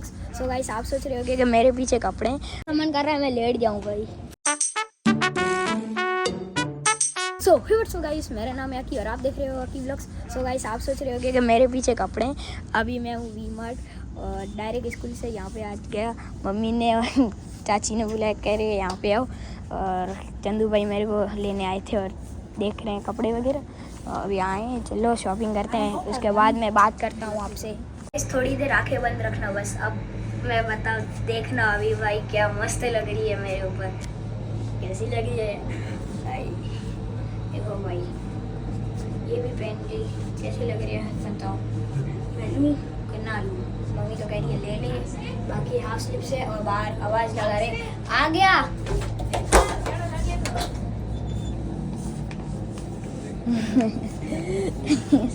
So guys आप सोच रहे होगे कि मेरे पीछे कपड़े हैं, तो मन कर रहा है मैं लेट जाऊं भाई। सो गाइस मेरा नाम है अकी और आप देख रहे हो अकी व्लॉग्स। सो गाइस आप सोच रहे होगे कि मेरे पीछे कपड़े हैं। अभी मैं हूँ वी मार्ट और डायरेक्ट स्कूल से यहाँ पे आज गया। मम्मी ने और चाची ने बुलाया, कह रहे यहाँ पे आओ, और चंदू भाई मेरे को लेने आए थे और देख रहे हैं कपड़े वगैरह। अभी आए हैं, चलो शॉपिंग करते हैं, उसके बाद मैं बात करता हूँ आपसे। इस थोड़ी देर आंखें बंद रखना बस। अब मैं बताऊँ, देखना अभी भाई क्या मस्त लग रही है मेरे ऊपर, कैसी लगी है भाई। देखो भाई ये भी पहन ली, कैसी लग रही है बताओ। मैं लूँ कि ना लूँ? मम्मी तो कह रही है ले ले, बाकी हाफ स्लिप से और बाहर आवाज़ लगा रहे आ गया।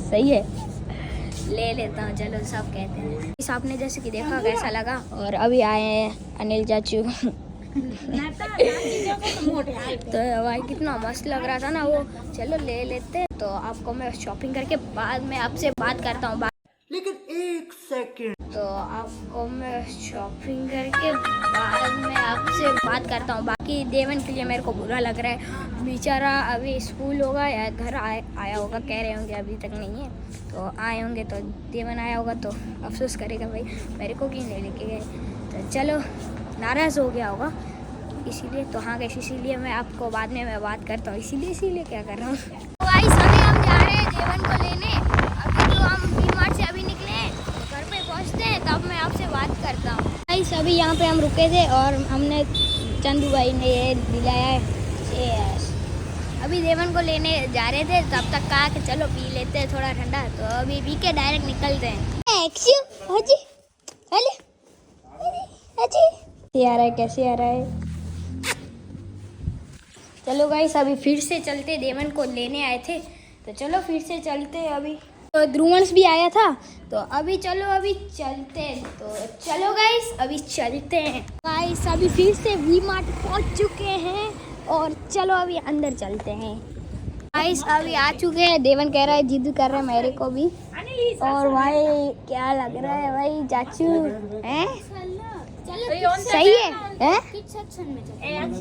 सही है, ले लेता हूँ, चलो सब कहते हैं। इस आपने जैसे कि देखा कैसा लगा। और अभी आए हैं अनिल चाचू। तो भाई कितना मस्त लग रहा था ना वो, चलो ले लेते। तो आपको मैं शॉपिंग करके बाद में आपसे बात करता हूँ। लेकिन एक सेकंड, तो आपको मैं शॉपिंग करके बाद में आपसे बात करता हूँ। बाकी देवन के लिए मेरे को बुरा लग रहा है, बेचारा अभी स्कूल होगा या घर आया होगा, कह रहे होंगे अभी तक नहीं है, तो आए होंगे तो देवन आया होगा तो अफसोस करेगा भाई मेरे को क्यों नहीं लेके गए। तो चलो नाराज़ हो गया होगा इसीलिए। तो हाँ गैस, इसीलिए मैं आपको बाद में मैं बात करता हूँ, इसीलिए क्या कर रहा हूँ। तो भाई अभी हम जा रहे हैं देवन को लेने। अभी तो हम वी मार्ट से अभी निकले हैं, तो घर पे पहुँचते हैं तब मैं आपसे बात करता हूँ। भाई अभी यहाँ पे हम रुके थे और हमने चंदू भाई ने ये दिलाया है। अभी देवन को लेने जा रहे थे, तब तक कहा कि चलो पी लेते हैं थोड़ा ठंडा, तो अभी पी के डायरेक्ट निकलते हैं। आ रहा है, कैसे आ रहा है? चलो गाइस अभी फिर से चलते, देवन को लेने आए थे तो चलो फिर से चलते। अभी तो ध्रुवंश भी आया था, तो अभी चलो अभी चलते। तो चलो गाइस अभी चलते हैं। गाइस अभी फिर से वी मार्ट पहुंच चुके हैं और चलो अभी अंदर चलते हैं। गाइस अभी आ चुके हैं, देवन कह रहा है, जिद कर रहा है मेरे को भी। और भाई क्या लग रहा है भाई चाचू, हैं? सही है, हैं?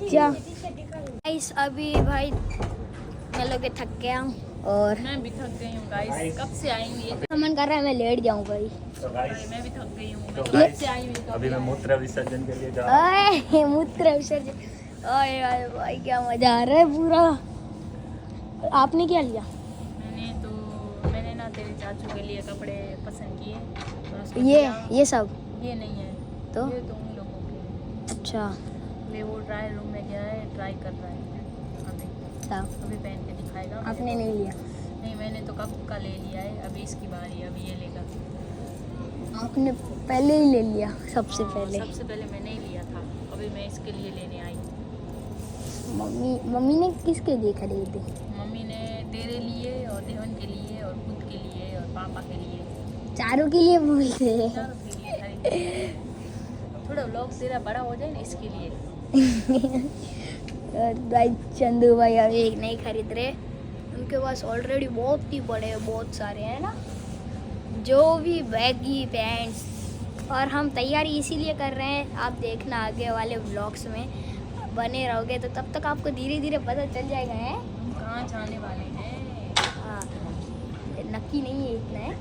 क्या गाइस अभी भाई मैं लोग थक गया हूँ और मैं भी थक गई हूँ गाइस, कब से आई हूँ ये? मन कर रहा है मैं लेट जाऊँ भाई। तो गाइस मैं भी थक गई हूँ, तो कब गाइस से आई हूँ? अभी मैं मूत्र विसर्जन के लिए जा रहा हूँ। ओए मूत्र विसर्जन, ओए ओए भाई क्या मजा आ रहा है पूरा। आपने क्या लिया? मैंने ना तेरे चाचू के लिए कपड़े पसंद किए और उसको ये सब ये नहीं है तो ये तो उन लोगों के। अच्छा वे वो ट्रायल रूम में गया है, ट्राई कर रहा है अभी पहन के दिखाएगा। आपने नहीं लिया? नहीं, मैंने तो कब का ले लिया है, अभी इसकी बारी है, अभी ये लेगा। आपने पहले ही ले लिया सबसे पहले? सबसे पहले मैंने ही लिया था, अभी मैं इसके लिए लेने आई हूँ। मम्मी ने किसके लिए खरीदी? मम्मी ने तेरे लिए और देवन के लिए और खुद के लिए और पापा के लिए, चारों के लिए बोलते हैं। चारों के लिए खरीदी। थोड़ा व्लॉग तेरा बड़ा हो जाए ना, इसके लिए। भाई चंदू भाई अभी एक नहीं खरीद रहे, उनके पास ऑलरेडी बहुत ही बड़े बहुत सारे हैं ना, जो भी बैगी पैंट्स। और हम तैयारी इसीलिए कर रहे हैं, आप देखना आगे वाले व्लॉग्स में बने रहोगे तो तब तक आपको धीरे धीरे पता चल जाएगा है हम कहाँ जाने वाले हैं। हाँ नक्की नहीं है इतना है,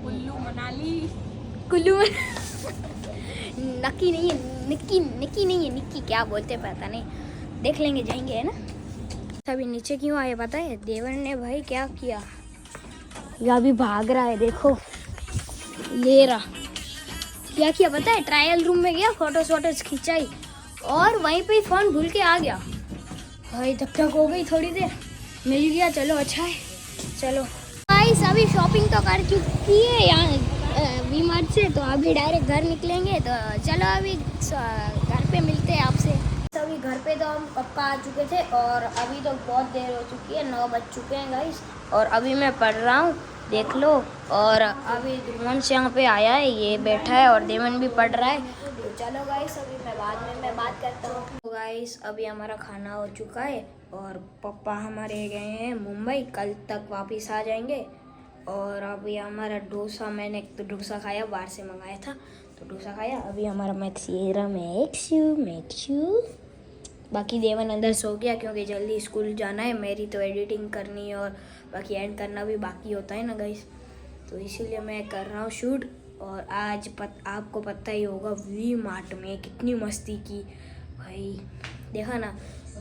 कुल्लू मनाली। कुल्लू नक्की नहीं है, निक्की नहीं है, निक्की क्या बोलते पता नहीं, देख लेंगे जाएंगे है ना। अभी नीचे क्यों आए पता है? देवन ने भाई क्या किया, ये अभी भाग रहा है, देखो ले रहा। क्या किया पता है? ट्रायल रूम में गया, फोटोज खिंचाई और वहीं पे फोन भूल के आ गया। भाई धक्का हो गई, थोड़ी देर मिल गया, चलो अच्छा है। चलो गाइस अभी शॉपिंग तो कर चुकी है यहाँ वी मार्ट से, तो अभी डायरेक्ट घर निकलेंगे। तो चलो अभी घर पे मिलते हैं आपसे। अभी घर पे तो हम पप्पा आ चुके थे और अभी तो बहुत देर हो चुकी है, 9 बज चुके हैं गाइस। और अभी मैं पढ़ रहा हूँ, देख लो। और अभी ध्रुवंश यहाँ पे आया है, ये बैठा है और देवन भी पढ़ रहा है। तो चलो गाइस अभी मैं बाद में मैं बात करता हूँ। तो गाइस अभी हमारा खाना हो चुका है और पापा हमारे गए हैं मुंबई, कल तक वापस आ जाएंगे। और अभी हमारा डोसा, मैंने तो डोसा खाया, बाहर से मंगाया था, तो डोसा खाया। अभी हमारा मैक्स ये रहा, मैक्सू। बाकी देवन अंदर सो गया क्योंकि जल्दी स्कूल जाना है। मेरी तो एडिटिंग करनी है और बाकी एंड करना भी बाकी होता है ना गाइस, तो इसीलिए मैं कर रहा हूँ शूट। और आज आपको पता ही होगा वी मार्ट में कितनी मस्ती की भाई, देखा ना।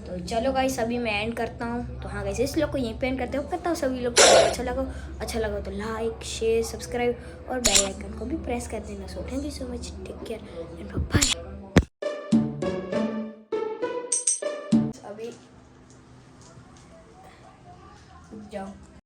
तो चलो गाइस अभी मैं एंड करता हूँ। तो हाँ गाइस इस लोग को यहीं पे एंड करते हो, करता हूँ सभी लोग को अच्छा लगा तो लाइक शेयर सब्सक्राइब और बेल आइकन को भी प्रेस कर देना। So thank you so much, take care and bye.